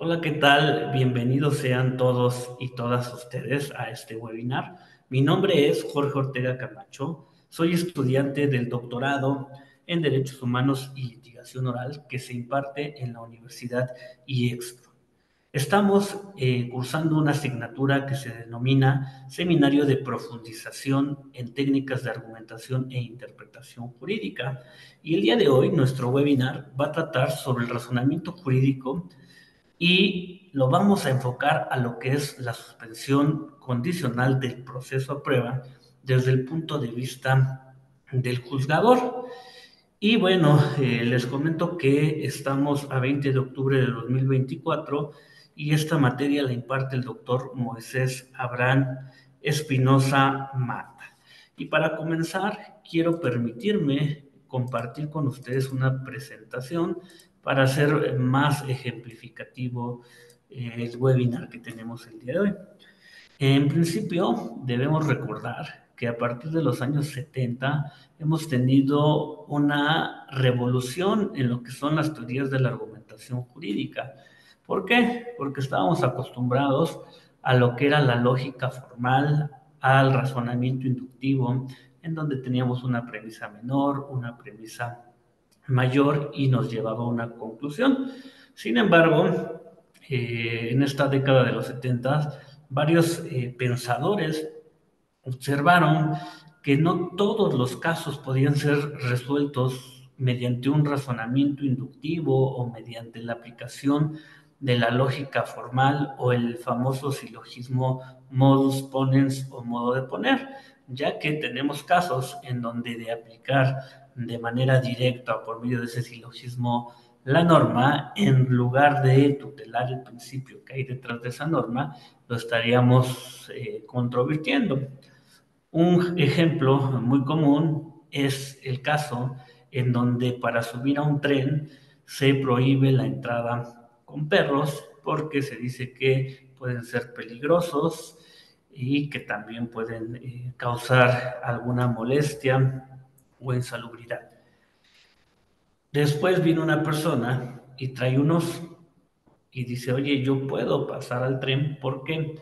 Hola, ¿qué tal? Bienvenidos sean todos y todas ustedes a este webinar. Mi nombre es Jorge Ortega Camacho. Soy estudiante del doctorado en Derechos Humanos y Litigación Oral que se imparte en la Universidad IEXPRO. Estamos cursando una asignatura que se denomina Seminario de Profundización en Técnicas de Argumentación e Interpretación Jurídica. Y el día de hoy nuestro webinar va a tratar sobre el razonamiento jurídico y lo vamos a enfocar a lo que es la suspensión condicional del proceso a prueba desde el punto de vista del juzgador. Y bueno, les comento que estamos a 20 de octubre de 2024 y esta materia la imparte el doctor Moisés Abraham Espinosa Mata. Y para comenzar, quiero permitirme compartir con ustedes una presentación para hacer más ejemplificativo el webinar que tenemos el día de hoy. En principio, debemos recordar que a partir de los años 70 hemos tenido una revolución en lo que son las teorías de la argumentación jurídica. ¿Por qué? Porque estábamos acostumbrados a lo que era la lógica formal, al razonamiento inductivo, en donde teníamos una premisa menor, una premisa mayor y nos llevaba a una conclusión. Sin embargo, en esta década de los 70, varios pensadores observaron que no todos los casos podían ser resueltos mediante un razonamiento inductivo o mediante la aplicación de la lógica formal o el famoso silogismo modus ponens o modo de poner, ya que tenemos casos en donde de aplicar de manera directa o por medio de ese silogismo la norma, en lugar de tutelar el principio que hay detrás de esa norma, lo estaríamos controvirtiendo. Un ejemplo muy común es el caso en donde para subir a un tren se prohíbe la entrada con perros porque se dice que pueden ser peligrosos y que también pueden causar alguna molestia o insalubridad. Después viene una persona y trae un oso y dice, oye, yo puedo pasar al tren, ¿por qué?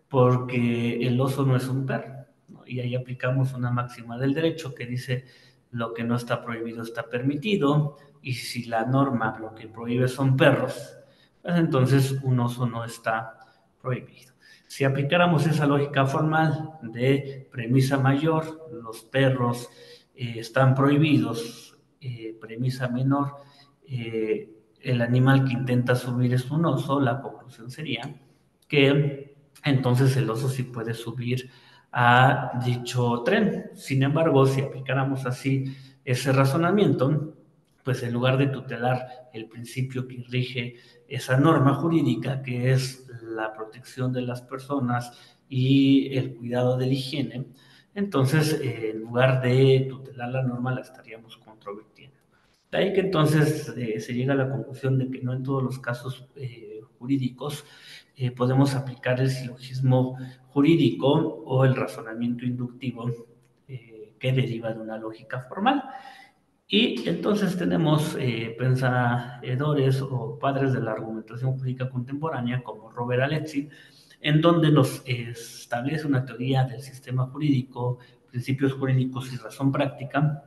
Porque el oso no es un perro, ¿no? Y ahí aplicamos una máxima del derecho que dice, lo que no está prohibido está permitido, y si la norma lo que prohíbe son perros, pues entonces un oso no está prohibido. Si aplicáramos esa lógica formal de premisa mayor, los perros están prohibidos, premisa menor, el animal que intenta subir es un oso, la conclusión sería que entonces el oso sí puede subir a dicho tren. Sin embargo, si aplicáramos así ese razonamiento, pues en lugar de tutelar el principio que rige esa norma jurídica, que es la protección de las personas y el cuidado de la higiene, entonces en lugar de tutelar la norma la estaríamos controvirtiendo. De ahí que entonces se llega a la conclusión de que no en todos los casos jurídicos podemos aplicar el silogismo jurídico o el razonamiento inductivo que deriva de una lógica formal. Y entonces tenemos pensadores o padres de la argumentación jurídica contemporánea como Robert Alexi, en donde nos establece una teoría del sistema jurídico, principios jurídicos y razón práctica,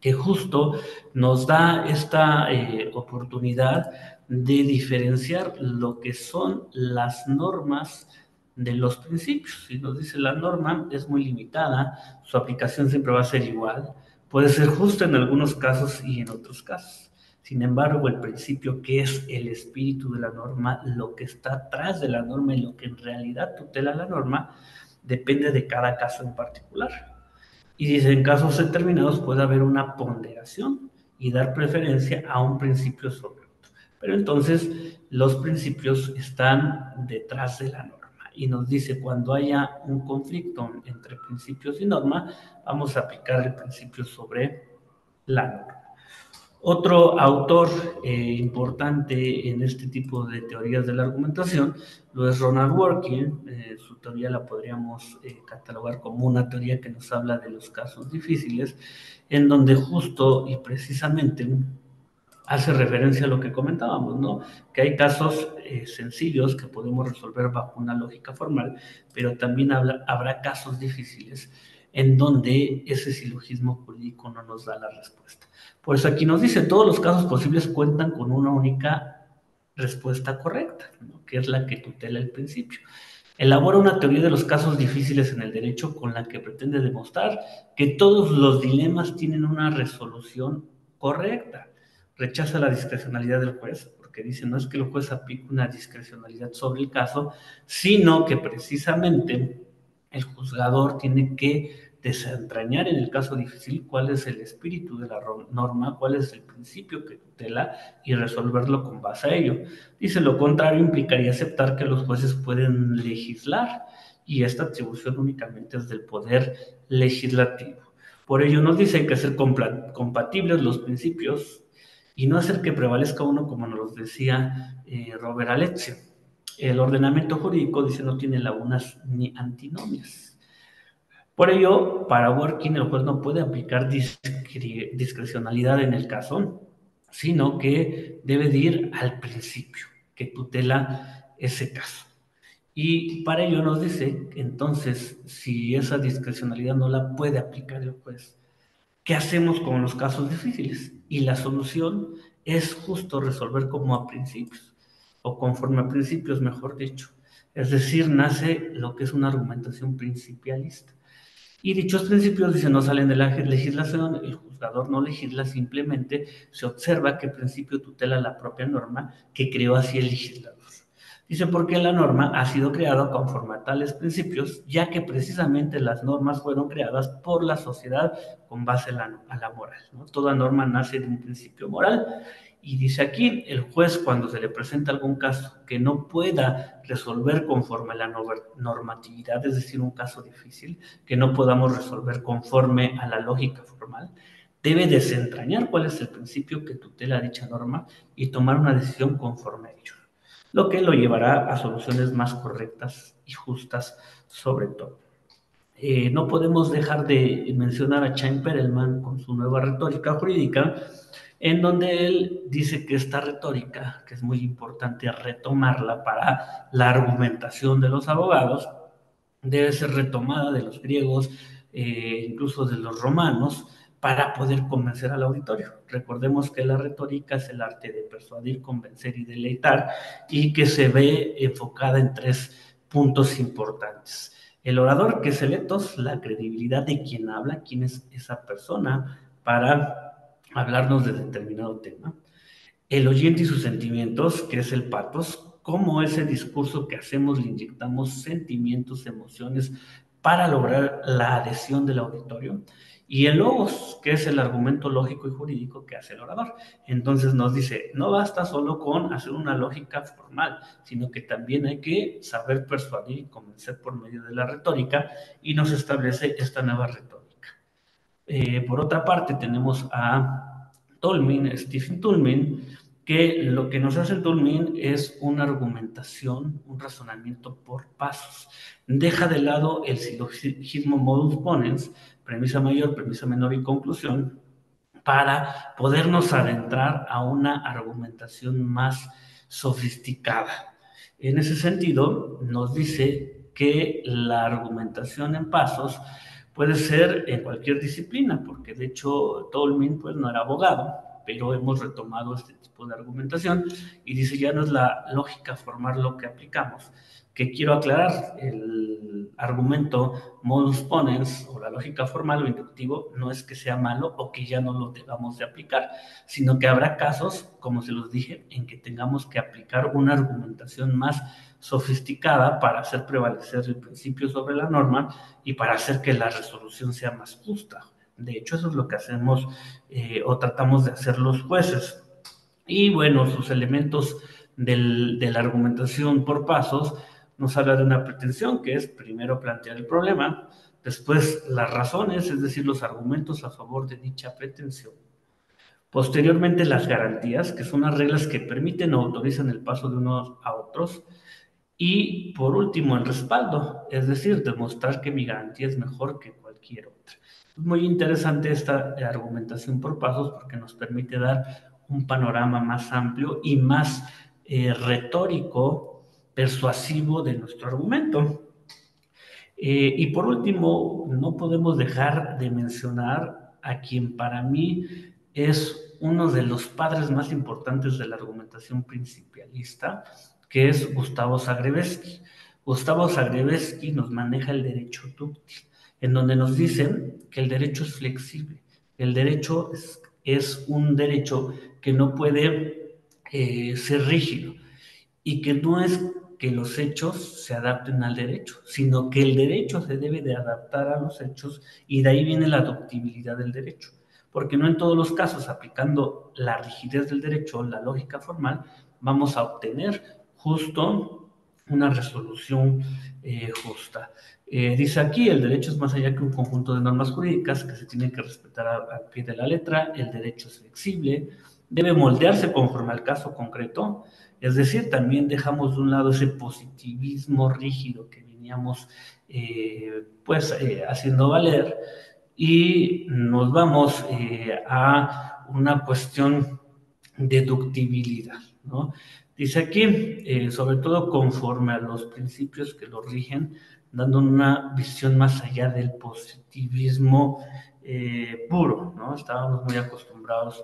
que justo nos da esta oportunidad de diferenciar lo que son las normas de los principios. Si nos dice la norma es muy limitada, su aplicación siempre va a ser igual, puede ser justa en algunos casos y en otros casos. Sin embargo, el principio que es el espíritu de la norma, lo que está atrás de la norma y lo que en realidad tutela la norma, depende de cada caso en particular. Y dice, en casos determinados puede haber una ponderación y dar preferencia a un principio sobre otro. Pero entonces los principios están detrás de la norma. Y nos dice, cuando haya un conflicto entre principios y norma, vamos a aplicar el principio sobre la norma. Otro autor importante en este tipo de teorías de la argumentación lo es Ronald Dworkin. Su teoría la podríamos catalogar como una teoría que nos habla de los casos difíciles, en donde justo y precisamente hace referencia a lo que comentábamos, ¿no? Que hay casos sencillos que podemos resolver bajo una lógica formal, pero también habrá casos difíciles en donde ese silogismo jurídico no nos da la respuesta. Por eso aquí nos dice, todos los casos posibles cuentan con una única respuesta correcta, ¿no? Que es la que tutela el principio. Elabora una teoría de los casos difíciles en el derecho con la que pretende demostrar que todos los dilemas tienen una resolución correcta. Rechaza la discrecionalidad del juez, porque dice no es que el juez aplique una discrecionalidad sobre el caso, sino que precisamente el juzgador tiene que desentrañar en el caso difícil cuál es el espíritu de la norma, cuál es el principio que tutela y resolverlo con base a ello. Dice, lo contrario implicaría aceptar que los jueces pueden legislar y esta atribución únicamente es del poder legislativo. Por ello nos dice que hay que hacer compatibles los principios y no hacer que prevalezca uno como nos decía Robert Alexio. El ordenamiento jurídico, dice, no tiene lagunas ni antinomias. Por ello, para Working, el juez no puede aplicar discrecionalidad en el caso, sino que debe de ir al principio que tutela ese caso. Y para ello nos dice, entonces, si esa discrecionalidad no la puede aplicar el juez, ¿qué hacemos con los casos difíciles? Y la solución es justo resolver como a principios, o conforme a principios, mejor dicho. Es decir, nace lo que es una argumentación principialista. Y dichos principios, dice, no salen de la legislación, el juzgador no legisla, simplemente se observa que el principio tutela la propia norma que creó así el legislador. Dice, porque la norma ha sido creada conforme a tales principios, ya que precisamente las normas fueron creadas por la sociedad con base a la moral, ¿no? Toda norma nace de un principio moral. Y dice aquí, el juez cuando se le presenta algún caso que no pueda resolver conforme a la normatividad, es decir, un caso difícil, que no podamos resolver conforme a la lógica formal, debe desentrañar cuál es el principio que tutela dicha norma y tomar una decisión conforme a ello, lo que lo llevará a soluciones más correctas y justas sobre todo. No podemos dejar de mencionar a Chaim Perelman con su nueva retórica jurídica, en donde él dice que esta retórica, que es muy importante retomarla para la argumentación de los abogados, debe ser retomada de los griegos, incluso de los romanos, para poder convencer al auditorio. Recordemos que la retórica es el arte de persuadir, convencer y deleitar, y que se ve enfocada en tres puntos importantes. El orador, que es el etos, la credibilidad de quien habla, quién es esa persona para hablarnos de determinado tema. El oyente y sus sentimientos, que es el patos, cómo ese discurso que hacemos le inyectamos sentimientos, emociones para lograr la adhesión del auditorio. Y el logos, que es el argumento lógico y jurídico que hace el orador. Entonces nos dice, no basta solo con hacer una lógica formal, sino que también hay que saber persuadir y convencer por medio de la retórica, y nos establece esta nueva retórica. Por otra parte, tenemos a Tolmin, Stephen Tolmin, que lo que nos hace el Tolmin es una argumentación, un razonamiento por pasos. Deja de lado el silogismo modus ponens, premisa mayor, premisa menor y conclusión, para podernos adentrar a una argumentación más sofisticada. En ese sentido, nos dice que la argumentación en pasos puede ser en cualquier disciplina, porque de hecho Tolmin pues no era abogado, pero hemos retomado este tipo de argumentación y dice ya no es la lógica formal lo que aplicamos, que quiero aclarar, el argumento modus ponens o la lógica formal o inductivo no es que sea malo o que ya no lo debamos de aplicar, sino que habrá casos, como se los dije, en que tengamos que aplicar una argumentación más sofisticada para hacer prevalecer el principio sobre la norma y para hacer que la resolución sea más justa. De hecho, eso es lo que hacemos o tratamos de hacer los jueces. Y bueno, sus elementos de la argumentación por pasos nos habla de una pretensión, que es primero plantear el problema, después las razones, es decir, los argumentos a favor de dicha pretensión. Posteriormente, las garantías, que son las reglas que permiten o autorizan el paso de unos a otros. Y por último, el respaldo, es decir, demostrar que mi garantía es mejor que cualquier otra. Es muy interesante esta argumentación por pasos porque nos permite dar un panorama más amplio y más retórico, persuasivo de nuestro argumento. Y por último, no podemos dejar de mencionar a quien para mí es uno de los padres más importantes de la argumentación principialista, que es Gustavo Zagrebelsky. Gustavo Zagrebelsky nos maneja el derecho dúctil, en donde nos dicen que el derecho es flexible. El derecho es un derecho que no puede ser rígido y que no es que los hechos se adapten al derecho, sino que el derecho se debe de adaptar a los hechos y de ahí viene la adoptabilidad del derecho. Porque no en todos los casos, aplicando la rigidez del derecho, la lógica formal, vamos a obtener justo una resolución justa. Dice aquí, el derecho es más allá que un conjunto de normas jurídicas que se tienen que respetar al pie de la letra, el derecho es flexible, debe moldearse conforme al caso concreto, es decir, también dejamos de un lado ese positivismo rígido que veníamos haciendo valer y nos vamos a una cuestión de deductibilidad, ¿no? Dice aquí, sobre todo conforme a los principios que lo rigen, dando una visión más allá del positivismo puro, ¿no? Estábamos muy acostumbrados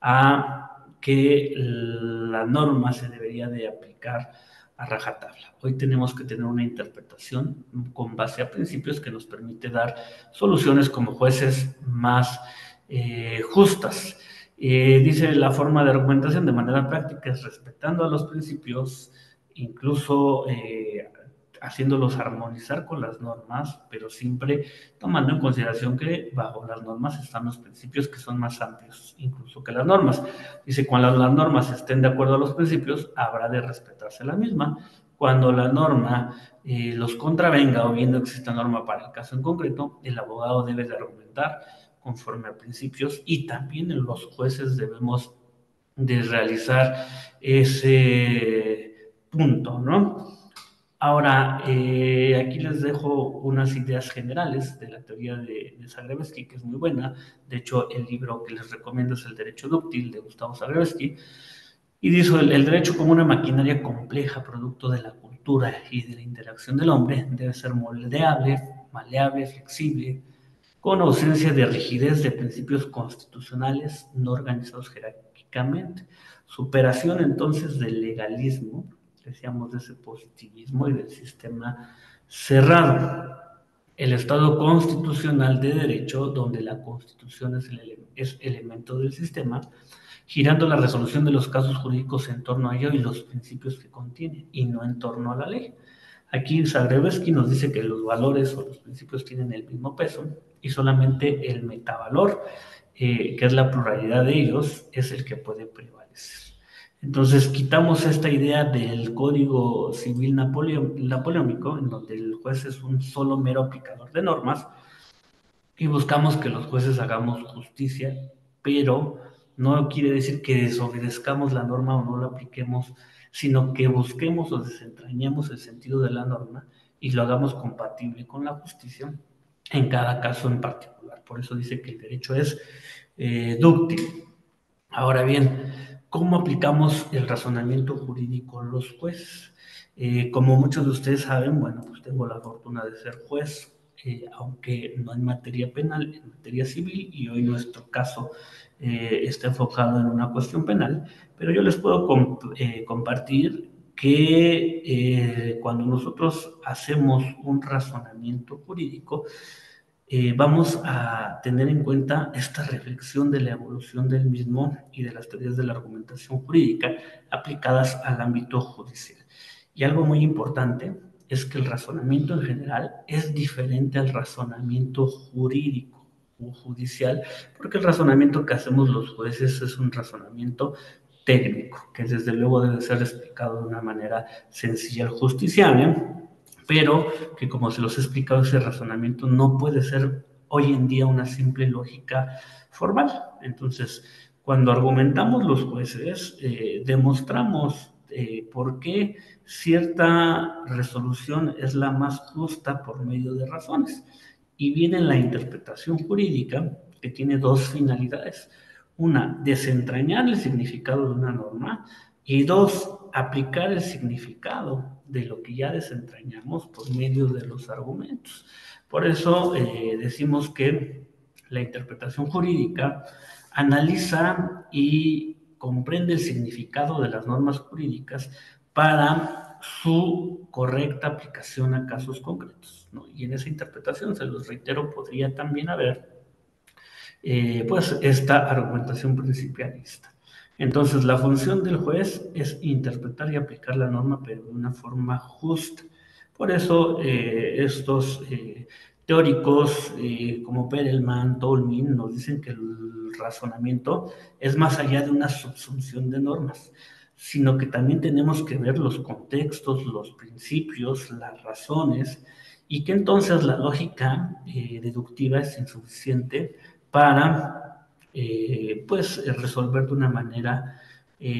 a que la norma se debería de aplicar a rajatabla. Hoy tenemos que tener una interpretación con base a principios que nos permite dar soluciones como jueces más justas. Dice la forma de argumentación de manera práctica es respetando a los principios, incluso haciéndolos armonizar con las normas, pero siempre tomando en consideración que bajo las normas están los principios que son más amplios, incluso que las normas. Dice, cuando las normas estén de acuerdo a los principios, habrá de respetarse la misma. Cuando la norma los contravenga o bien no exista norma para el caso en concreto, el abogado debe de argumentar conforme a principios y también los jueces debemos de realizar ese punto, ¿no? Ahora, aquí les dejo unas ideas generales de la teoría de Zagrebelsky, que es muy buena. De hecho, el libro que les recomiendo es El Derecho Dúctil, de Gustavo Zagrebelsky. Y dice, el derecho como una maquinaria compleja, producto de la cultura y de la interacción del hombre, debe ser moldeable, maleable, flexible, con ausencia de rigidez de principios constitucionales no organizados jerárquicamente. Superación entonces del legalismo, decíamos de ese positivismo y del sistema cerrado. El Estado constitucional de derecho, donde la Constitución es elemento del sistema, girando la resolución de los casos jurídicos en torno a ello y los principios que contiene, y no en torno a la ley. Aquí Zagrebelsky nos dice que los valores o los principios tienen el mismo peso y solamente el metavalor, que es la pluralidad de ellos, es el que puede prevalecer. Entonces quitamos esta idea del Código Civil napoleónico, en donde el juez es un solo mero aplicador de normas, y buscamos que los jueces hagamos justicia, pero no quiere decir que desobedezcamos la norma o no la apliquemos, sino que busquemos o desentrañemos el sentido de la norma y lo hagamos compatible con la justicia en cada caso en particular. Por eso dice que el derecho es dúctil. Ahora bien, ¿cómo aplicamos el razonamiento jurídico a los jueces? Como muchos de ustedes saben, bueno, pues tengo la fortuna de ser juez, aunque no en materia penal, en materia civil, y hoy nuestro caso está enfocado en una cuestión penal, pero yo les puedo compartir que cuando nosotros hacemos un razonamiento jurídico, vamos a tener en cuenta esta reflexión de la evolución del mismo y de las teorías de la argumentación jurídica aplicadas al ámbito judicial. Y algo muy importante es que el razonamiento en general es diferente al razonamiento jurídico o judicial, porque el razonamiento que hacemos los jueces es un razonamiento técnico, que desde luego debe ser explicado de una manera sencilla al justiciable, pero que como se los he explicado, ese razonamiento no puede ser hoy en día una simple lógica formal. Entonces, cuando argumentamos los jueces, demostramos por qué cierta resolución es la más justa por medio de razones. Y viene la interpretación jurídica, que tiene dos finalidades. Una, desentrañar el significado de una norma, y dos, aplicar el significado de lo que ya desentrañamos por medio de los argumentos. Por eso decimos que la interpretación jurídica analiza y comprende el significado de las normas jurídicas para su correcta aplicación a casos concretos, ¿no? Y en esa interpretación, se los reitero, podría también haber pues esta argumentación principialista. Entonces, la función del juez es interpretar y aplicar la norma, pero de una forma justa. Por eso, estos teóricos como Perelman, Tolmin, nos dicen que el razonamiento es más allá de una subsunción de normas, sino que también tenemos que ver los contextos, los principios, las razones, y que entonces la lógica deductiva es insuficiente para pues resolver de una manera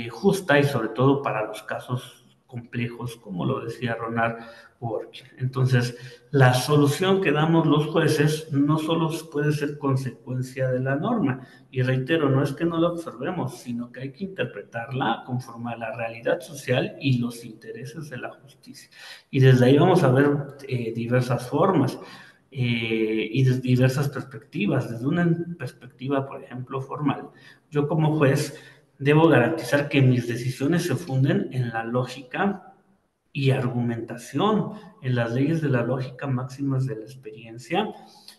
justa, y sobre todo para los casos complejos, como lo decía Ronald Working. Entonces, la solución que damos los jueces no solo puede ser consecuencia de la norma, y reitero, no es que no la observemos, sino que hay que interpretarla conforme a la realidad social y los intereses de la justicia. Y desde ahí vamos a ver diversas formas y desde diversas perspectivas. Desde una perspectiva, por ejemplo, formal, yo como juez debo garantizar que mis decisiones se funden en la lógica y argumentación, en las leyes de la lógica máximas de la experiencia,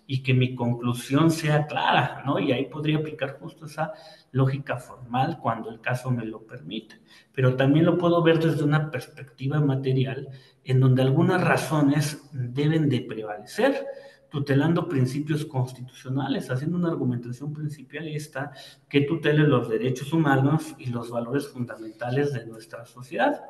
y que mi conclusión sea clara, ¿no? Y ahí podría aplicar justo esa lógica formal cuando el caso me lo permite. Pero también lo puedo ver desde una perspectiva material, en donde algunas razones deben de prevalecer, tutelando principios constitucionales, haciendo una argumentación principalista que tutele los derechos humanos y los valores fundamentales de nuestra sociedad.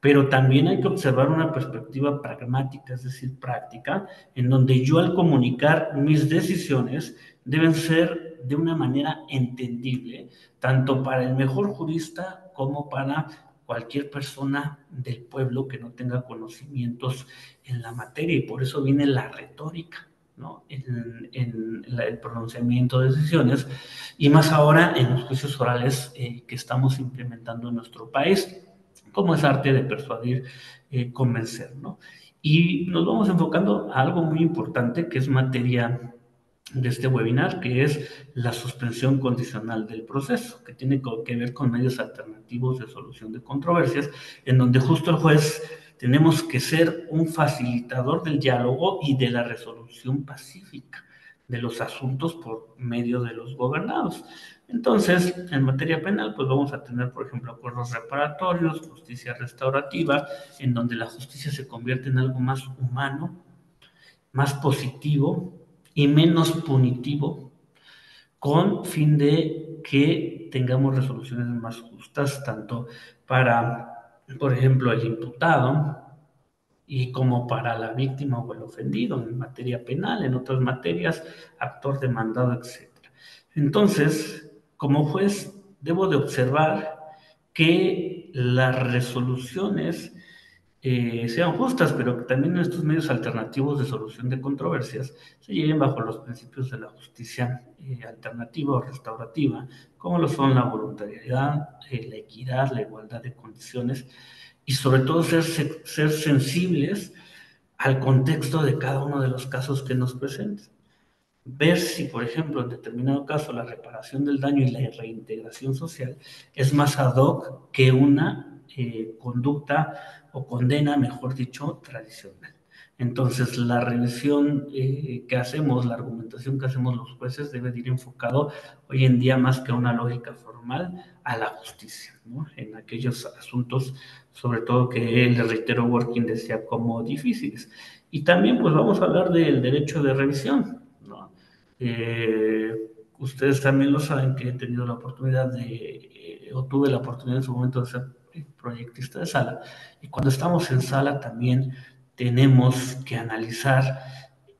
Pero también hay que observar una perspectiva pragmática, es decir, práctica, en donde yo, al comunicar mis decisiones, deben ser de una manera entendible, tanto para el mejor jurista como para cualquier persona del pueblo que no tenga conocimientos en la materia. Y por eso viene la retórica, ¿no? En el pronunciamiento de decisiones, y más ahora en los juicios orales que estamos implementando en nuestro país, como es arte de persuadir, convencer, ¿no? Y nos vamos enfocando a algo muy importante que es materia de este webinar, que es la suspensión condicional del proceso, que tiene que ver con medios alternativos de solución de controversias, en donde justo el juez tenemos que ser un facilitador del diálogo y de la resolución pacífica de los asuntos por medio de los gobernados. Entonces, en materia penal, pues vamos a tener, por ejemplo, acuerdos reparatorios, justicia restaurativa, en donde la justicia se convierte en algo más humano, más positivo y menos punitivo, con fin de que tengamos resoluciones más justas, tanto para, por ejemplo, el imputado, y como para la víctima o el ofendido, en materia penal, en otras materias, actor demandado, etc. Entonces, como juez, debo de observar que las resoluciones sean justas, pero que también estos medios alternativos de solución de controversias se lleven bajo los principios de la justicia alternativa o restaurativa, como lo son la voluntariedad, la equidad, la igualdad de condiciones, y sobre todo ser sensibles al contexto de cada uno de los casos que nos presenten. Ver si, por ejemplo, en determinado caso, la reparación del daño y la reintegración social es más ad hoc que una conducta o condena, mejor dicho, tradicional. Entonces, la revisión que hacemos, la argumentación que hacemos los jueces debe de ir enfocado hoy en día, más que a una lógica formal, a la justicia, ¿no? En aquellos asuntos, sobre todo que, les reitero, Working decía como difíciles. Y también, pues vamos a hablar del derecho de revisión, ¿no? Ustedes también lo saben, que he tenido la oportunidad o tuve la oportunidad en su momento de ser proyectista de sala, y cuando estamos en sala también tenemos que analizar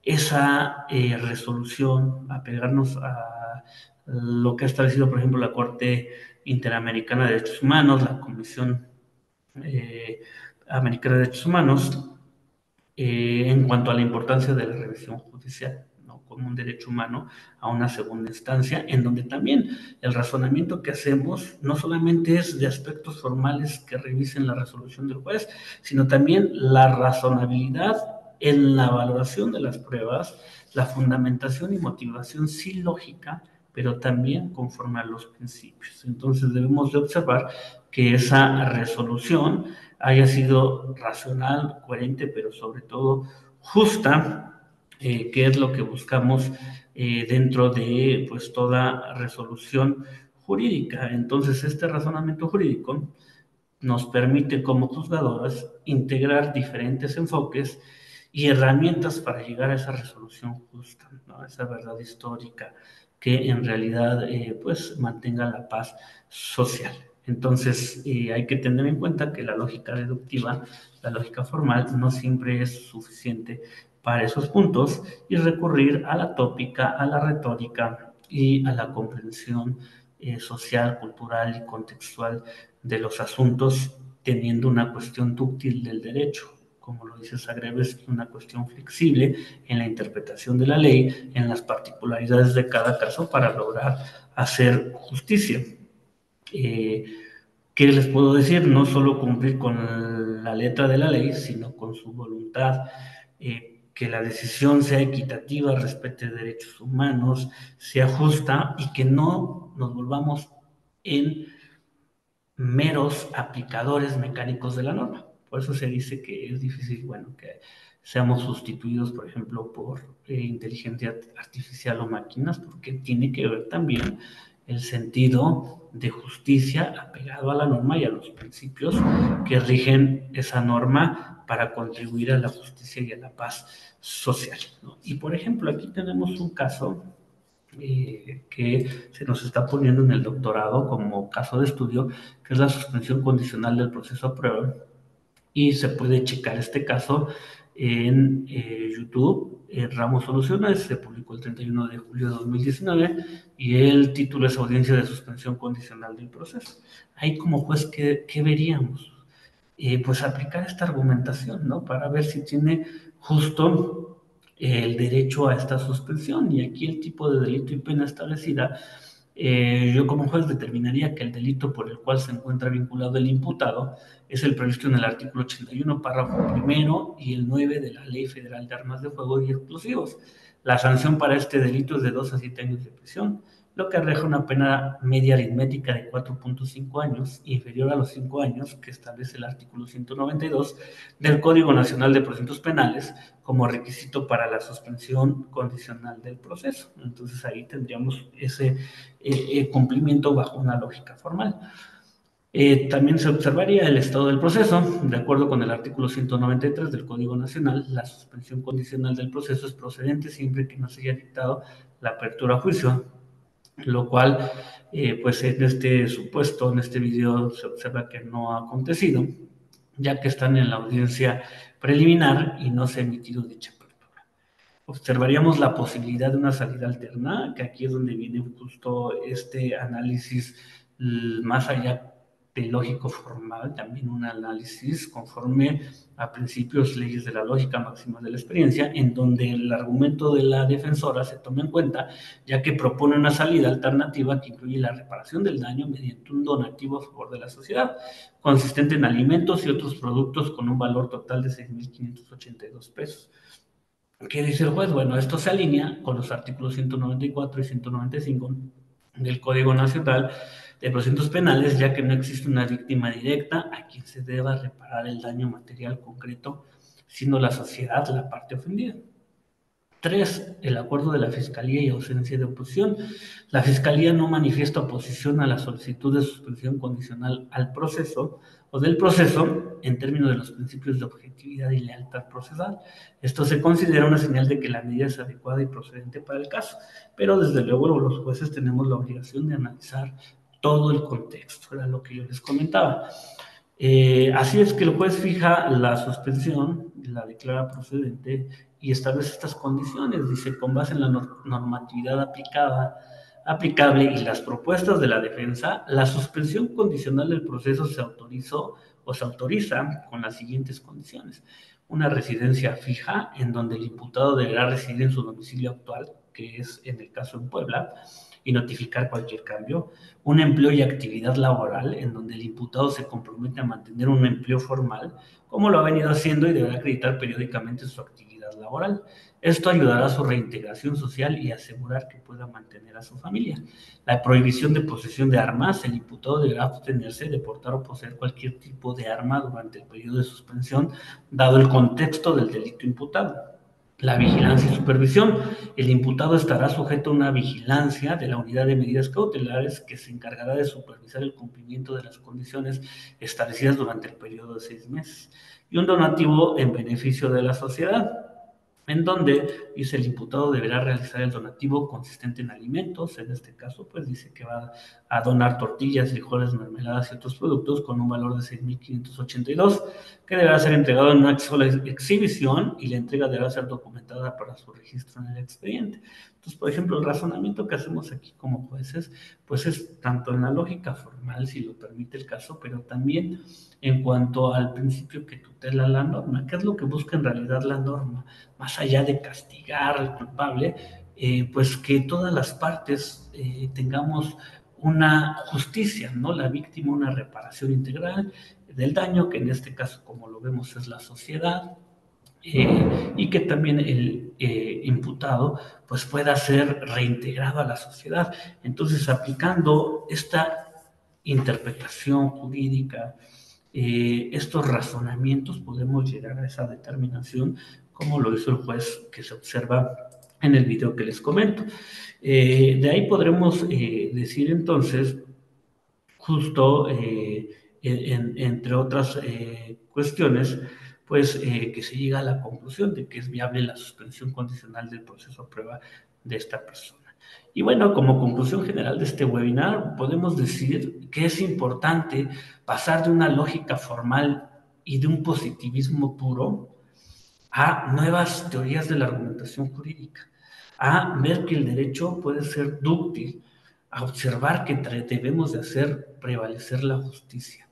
esa resolución, apegarnos a lo que ha establecido, por ejemplo, la Corte Interamericana de Derechos Humanos, la Comisión Americana de Derechos Humanos, en cuanto a la importancia de la revisión judicial. ¿no?, como un derecho humano a una segunda instancia, en donde también el razonamiento que hacemos no solamente es de aspectos formales que revisen la resolución del juez, sino también la razonabilidad en la valoración de las pruebas, la fundamentación y motivación sí lógica, pero también conforme a los principios. Entonces debemos de observar que esa resolución haya sido racional, coherente, pero sobre todo justa, que es lo que buscamos dentro de pues toda resolución jurídica. Entonces este razonamiento jurídico nos permite como juzgadores integrar diferentes enfoques y herramientas para llegar a esa resolución justa, ¿no?, a esa verdad histórica que en realidad pues mantenga la paz social. Entonces hay que tener en cuenta que la lógica deductiva, la lógica formal, no siempre es suficiente para esos puntos y recurrir a la tópica, a la retórica y a la comprensión social, cultural y contextual de los asuntos, teniendo una cuestión dúctil del derecho, como lo dice Sagreves, una cuestión flexible en la interpretación de la ley, en las particularidades de cada caso para lograr hacer justicia. ¿Qué les puedo decir? No solo cumplir con la letra de la ley, sino con su voluntad, que la decisión sea equitativa, respete derechos humanos, sea justa y que no nos volvamos en meros aplicadores mecánicos de la norma. Por eso se dice que es difícil, bueno, que seamos sustituidos, por ejemplo, por inteligencia artificial o máquinas, porque tiene que ver también el sentido de justicia apegado a la norma y a los principios que rigen esa norma para contribuir a la justicia y a la paz social, ¿no? Y, por ejemplo, aquí tenemos un caso que se nos está poniendo en el doctorado como caso de estudio, que es la suspensión condicional del proceso a prueba, y se puede checar este caso en YouTube. Ramos Soluciones, se publicó el 31 de julio de 2019 y el título es Audiencia de suspensión condicional del proceso. Ahí como juez, ¿qué veríamos? Pues aplicar esta argumentación, ¿no?, para ver si tiene justo el derecho a esta suspensión. Y aquí el tipo de delito y pena establecida, yo como juez determinaría que el delito por el cual se encuentra vinculado el imputado es el previsto en el artículo 81, párrafo primero y el 9 de la Ley Federal de Armas de Fuego y Explosivos. La sanción para este delito es de 2 a 7 años de prisión, lo que arroja una pena media aritmética de 4.5 años, inferior a los 5 años que establece el artículo 192 del Código Nacional de Procedimientos Penales como requisito para la suspensión condicional del proceso. Entonces ahí tendríamos ese cumplimiento bajo una lógica formal. También se observaría el estado del proceso. De acuerdo con el artículo 193 del Código Nacional, la suspensión condicional del proceso es procedente siempre que no se haya dictado la apertura a juicio, lo cual, pues en este supuesto, en este video, se observa que no ha acontecido, ya que están en la audiencia preliminar y no se ha emitido dicha apertura. Observaríamos la posibilidad de una salida alterna, que aquí es donde viene justo este análisis más allá de lógico formal, también un análisis conforme a principios, leyes de la lógica, máximas de la experiencia, en donde el argumento de la defensora se toma en cuenta, ya que propone una salida alternativa que incluye la reparación del daño mediante un donativo a favor de la sociedad, consistente en alimentos y otros productos con un valor total de 6,582 pesos. ¿Qué dice el juez? Bueno, esto se alinea con los artículos 194 y 195 del Código Nacional de Procedimientos Penales, ya que no existe una víctima directa a quien se deba reparar el daño material concreto, siendo la sociedad la parte ofendida. 3. El acuerdo de la Fiscalía y ausencia de oposición. La Fiscalía no manifiesta oposición a la solicitud de suspensión condicional al proceso o del proceso en términos de los principios de objetividad y lealtad procesal. Esto se considera una señal de que la medida es adecuada y procedente para el caso, pero desde luego los jueces tenemos la obligación de analizar todo el contexto, era lo que yo les comentaba. Así es que el juez fija la suspensión, la declara procedente y establece estas condiciones. Dice, con base en la normatividad aplicable y las propuestas de la defensa, la suspensión condicional del proceso se autorizó o se autoriza con las siguientes condiciones. una residencia fija en donde el imputado deberá residir en su domicilio actual, que es en el caso en Puebla, y notificar cualquier cambio, un empleo y actividad laboral en donde el imputado se compromete a mantener un empleo formal, como lo ha venido haciendo y deberá acreditar periódicamente su actividad laboral. Esto ayudará a su reintegración social y asegurar que pueda mantener a su familia. La prohibición de posesión de armas, el imputado deberá abstenerse de portar o poseer cualquier tipo de arma durante el periodo de suspensión, dado el contexto del delito imputado. La vigilancia y supervisión. El imputado estará sujeto a una vigilancia de la Unidad de Medidas Cautelares que se encargará de supervisar el cumplimiento de las condiciones establecidas durante el periodo de 6 meses. Y un donativo en beneficio de la sociedad, en donde dice el imputado deberá realizar el donativo consistente en alimentos, en este caso pues dice que va a donar tortillas, frijoles, mermeladas y otros productos con un valor de 6.582, que deberá ser entregado en una sola exhibición y la entrega deberá ser documentada para su registro en el expediente. Entonces, por ejemplo, el razonamiento que hacemos aquí como jueces, pues es tanto en la lógica formal, si lo permite el caso, pero también en cuanto al principio que tutela la norma. ¿Qué es lo que busca en realidad la norma? Más allá de castigar al culpable, pues que todas las partes tengamos una justicia, ¿no? La víctima una reparación integral del daño, que en este caso, como lo vemos, es la sociedad, y que también el imputado pues pueda ser reintegrado a la sociedad. Entonces, aplicando esta interpretación jurídica, estos razonamientos, podemos llegar a esa determinación, como lo hizo el juez que se observa en el video que les comento. De ahí podremos decir entonces, justo entre otras cuestiones, pues que se llega a la conclusión de que es viable la suspensión condicional del proceso a prueba de esta persona. Y bueno, como conclusión general de este webinar, podemos decir que es importante pasar de una lógica formal y de un positivismo puro a nuevas teorías de la argumentación jurídica, a ver que el derecho puede ser dúctil, a observar que debemos de hacer prevalecer la justicia,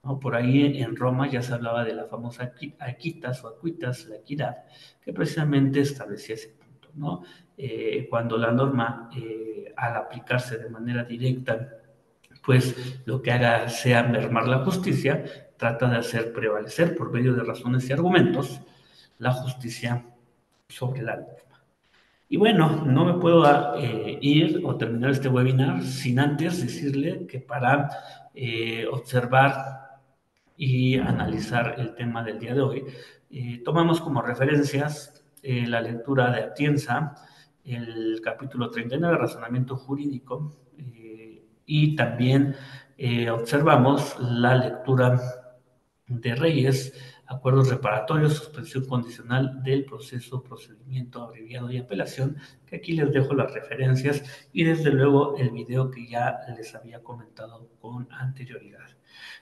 ¿no? Por ahí en Roma ya se hablaba de la famosa aquitas o aquitas, la equidad, que precisamente establecía ese punto, ¿no? Cuando la norma, al aplicarse de manera directa, pues lo que haga sea mermar la justicia, trata de hacer prevalecer por medio de razones y argumentos la justicia sobre la ley. Y bueno, no me puedo ir o terminar este webinar sin antes decirle que para observar y analizar el tema del día de hoy, tomamos como referencias la lectura de Atienza, el capítulo 39, razonamiento jurídico, y también observamos la lectura de Reyes, acuerdos reparatorios, suspensión condicional del proceso, procedimiento abreviado y apelación, que aquí les dejo las referencias y desde luego el video que ya les había comentado con anterioridad.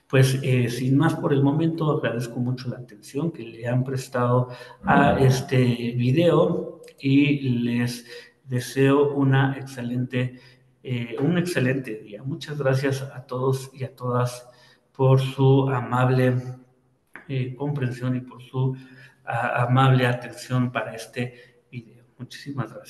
Pues sin más por el momento, agradezco mucho la atención que le han prestado a este video y les deseo un excelente día. Muchas gracias a todos y a todas por su amable comprensión y por su amable atención para este video. Muchísimas gracias.